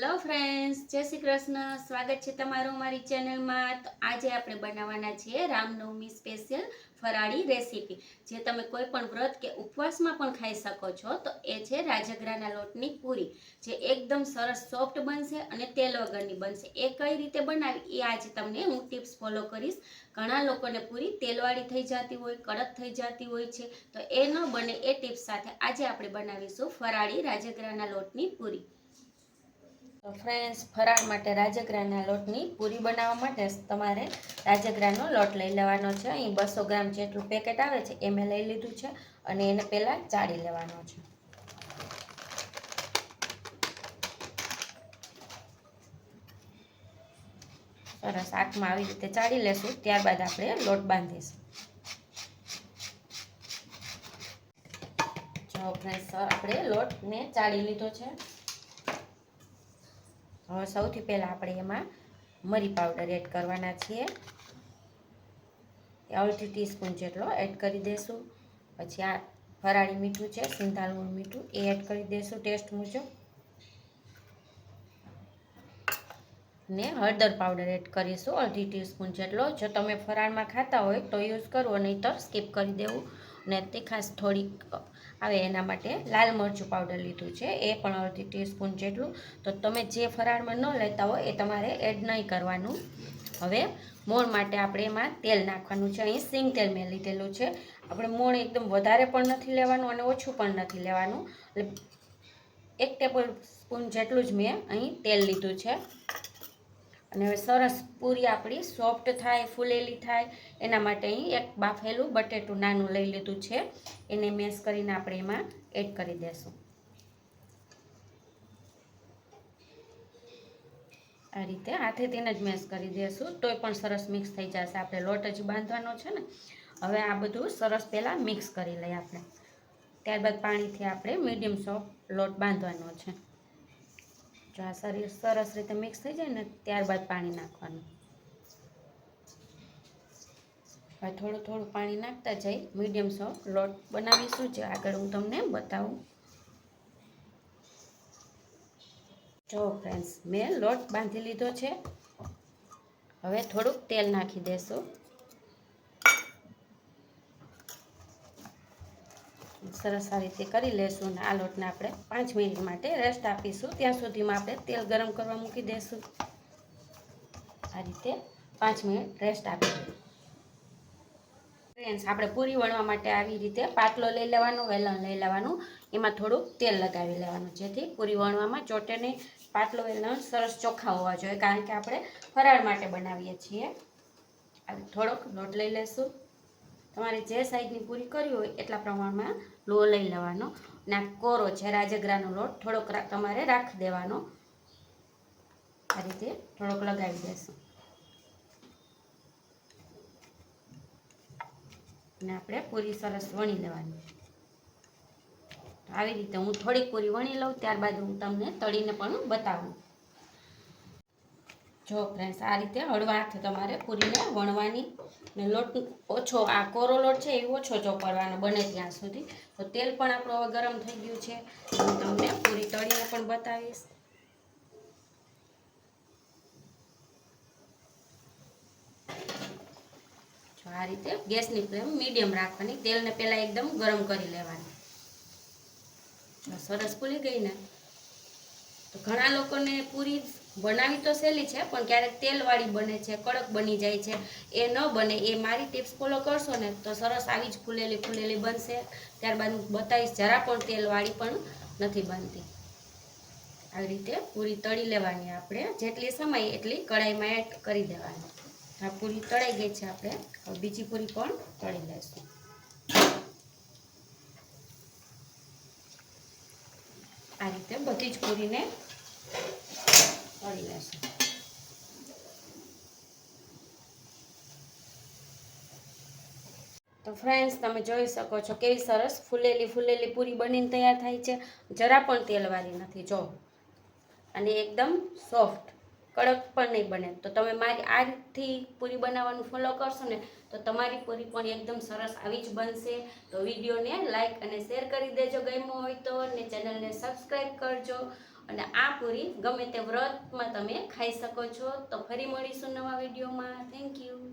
Hello friends, જય શ્રી કૃષ્ણ. સ્વાગત છે તમારું મારી ચેનલમાં. તો આજે આપણે બનાવવાના છીએ રામનવમી સ્પેશિયલ ફરાળી રેસીપી, જે તમે કોઈ પણ વ્રત કે ઉપવાસમાં પણ ખાઈ શકો છો. તો એ છે રાજગરાના લોટની પૂરી, જે એકદમ સરસ સોફ્ટ બનશે અને તેલ વગરની બનશે. એ કઈ રીતે બનાવી એ આજે તમને હું ટિપ્સ ફોલો કરીશ. ઘણા લોકોને પૂરી તેલવાળી થઈ જતી હોય, કડક થઈ જતી હોય છે, તો એ ન બને એ ટિપ્સ સાથે આજે આપણે બનાવીશું ફરાળી રાજગરાના લોટની પૂરી. તો ફ્રેન્ડ્સ, ફરાળ માટે રાજગરાના લોટની પૂરી બનાવવા માટે તમારે રાજગરાનો લોટ લઈ લેવાનો છે. અહીં 200 ગ્રામ જેટલું પેકેટ આવે છે એ મેં લઈ લીધું છે અને એને પહેલાં ચાળી લેવાનો છે. સરસ આંખમાં આવી રીતે ચાળી લેશું, ત્યારબાદ આપણે લોટ બાંધીશું. જો ફ્રેન્ડ્સ, આપણે લોટને ચાળી લીધો છે. હવે સૌથી પહેલાં આપણે એમાં મરી પાવડર એડ કરવાના છીએ. અડધી ટીસ્પૂન જેટલો એડ કરી દઈશું. પછી આ ફરાળી મીઠું છે, સિંધાલું મીઠું, એ એડ કરી દઈશું ટેસ્ટ મુજબ. ને હળદર પાવડર એડ કરીશું અડધી ટીસ્પૂન જેટલો. જો તમે ફરાળમાં ખાતા હોય તો યુઝ કરવો, નહીંતર સ્કીપ કરી દેવું. ને તીખાશ થોડીક આવે એના માટે લાલ મરચું પાવડર લીધું છે, એ પણ અડધી ટીસ્પૂન જેટલું. તો તમે જે ફરાળમાં ન લેતા હોય એ તમારે એડ નહીં કરવાનું. હવે મોણ માટે આપણે એમાં તેલ નાખવાનું છે. અહીં સિંગ તેલ મેં લીધેલું છે. આપણે મોણ એકદમ વધારે પણ નથી લેવાનું અને ઓછું પણ નથી લેવાનું. એટલે 1 ટેબલ સ્પૂન જેટલું જ મેં અહીં તેલ લીધું છે. અને હવે સરસ પૂરી આપણી સોફ્ટ થાય, ફૂલેલી થાય, એના માટે અહીં એક બાફેલું બટેટું નાનું લઈ લીધું છે. એને મેશ કરીને આપણે એમાં એડ કરી દઈશું. આ રીતે હાથેથી જ મેશ કરી દઈશું, તોય પણ સરસ મિક્સ થઈ જશે. આપણે લોટ જ બાંધવાનો છે ને. હવે આ બધું સરસ પહેલાં મિક્સ કરી લઈએ આપણે. ત્યારબાદ પાણીથી આપણે મીડિયમ સોફ્ટ લોટ બાંધવાનો છે. જો આ સરસ રીતે મિક્સ થઈ જાય ને, ત્યારબાદ પાણી નાખવાનું. હવે થોડું થોડું પાણી નાખતા જઈ મીડિયમ સોફ્ટ લોટ બનાવીશું, જે આગળ હું તમને બતાવું. જો ફ્રેન્ડ્સ, મેં લોટ બાંધી લીધો છે. હવે થોડુંક તેલ નાખી દેશું. સરસ આ રીતે કરી લેશું અને આ લોટને આપણે 5 મિનિટ માટે રેસ્ટ આપીશું. ત્યાં સુધીમાં આપણે તેલ ગરમ કરવા મૂકી દઈશું. આ રીતે 5 મિનિટ રેસ્ટ આપીશું. ફ્રેન્ડ્સ, આપણે પૂરી વણવા માટે આવી રીતે પાટલો લઈ લેવાનો, વેલણ લઈ લેવાનું. એમાં થોડુંક તેલ લગાવી લેવાનું, જેથી પૂરી વણવામાં ચોટે નહીં. પાટલો વેલણ સરસ ચોખ્ખા હોવા જોઈએ, કારણ કે આપણે ફરાળ માટે બનાવીએ છીએ. થોડોક લોટ લઈ લેશું. તમારે જે સાઈઝની પૂરી કરવી હોય એટલા પ્રમાણમાં લોટ લઈ લેવાનો. અને આ કોરો છે રાજગરાનો લોટ, થોડોક તમારે રાખી દેવાનો. આ રીતે થોડોક લગાવી દેશું અને આપણે પૂરી સરસ વણી લેવાની. આવી રીતે હું થોડીક પૂરી વણી લઉં, ત્યારબાદ હું તમને તળીને પણ બતાવું. જો ફ્રેન્ડ્સ, આ રીતે હળવા હાથે તમારે પૂરીને વણવાની. ને લોટ ઓછો, આ કોરો લોટ છે એ ઓછો ચોપડવાનો બને ત્યાં સુધી. તો તેલ પણ આપણું હવે ગરમ થઈ ગયું છે. હું તમને પૂરી તળીને પણ બતાવીશ. જો આ રીતે ગેસની ફ્લેમ મીડિયમ રાખવાની. તેલને પહેલાં એકદમ ગરમ કરી લેવાની. સરસ ફૂલી ગઈ ને. તો ઘણા લોકોને પૂરી બનાવી તો સહેલી છે, પણ ક્યારેક તેલવાળી બને છે, કડક બની જાય છે. એ ન બને એ મારી ટિપ્સ ફોલો કરશો ને તો સરસ આવી જ ફૂલેલી ફૂલેલી બનશે. ત્યારબાદ હું બતાવીશ, જરા પણ તેલવાળી પણ નથી બનતી. આવી રીતે પૂરી તળી લેવાની. આપણે જેટલી સમય એટલી કઢાઈમાં એડ કરી દેવાની. આ પૂરી તળાઈ ગઈ છે. આપણે હવે બીજી પૂરી પણ તળી લઈશું. આ રીતે બધી જ પૂરીને તળી લેશું. તો ફ્રેન્ડ્સ, તમે જોઈ શકો છો કેવી સરસ ફૂલેલી ફૂલેલી પૂરી બનીને તૈયાર થાય છે. જરા પણ તેલવાળી નથી. જો, અને એકદમ સોફ્ટ, કડક પણ નહીં બને. તો તમે મારી આ રીતથી પૂરી બનાવવાનું ફોલો કરશો ને તો તમારી પૂરી પણ એકદમ સરસ આવી જ બનશે. તો વિડીયોને લાઈક અને શેર કરી દેજો ગમ્યો હોય તો, ને ચેનલને સબસ્ક્રાઈબ કરજો. અને આ પૂરી ગમે તે વ્રતમાં તમે ખાઈ શકો છો. તો ફરી મળીશું નવા વિડીયોમાં. Thank you.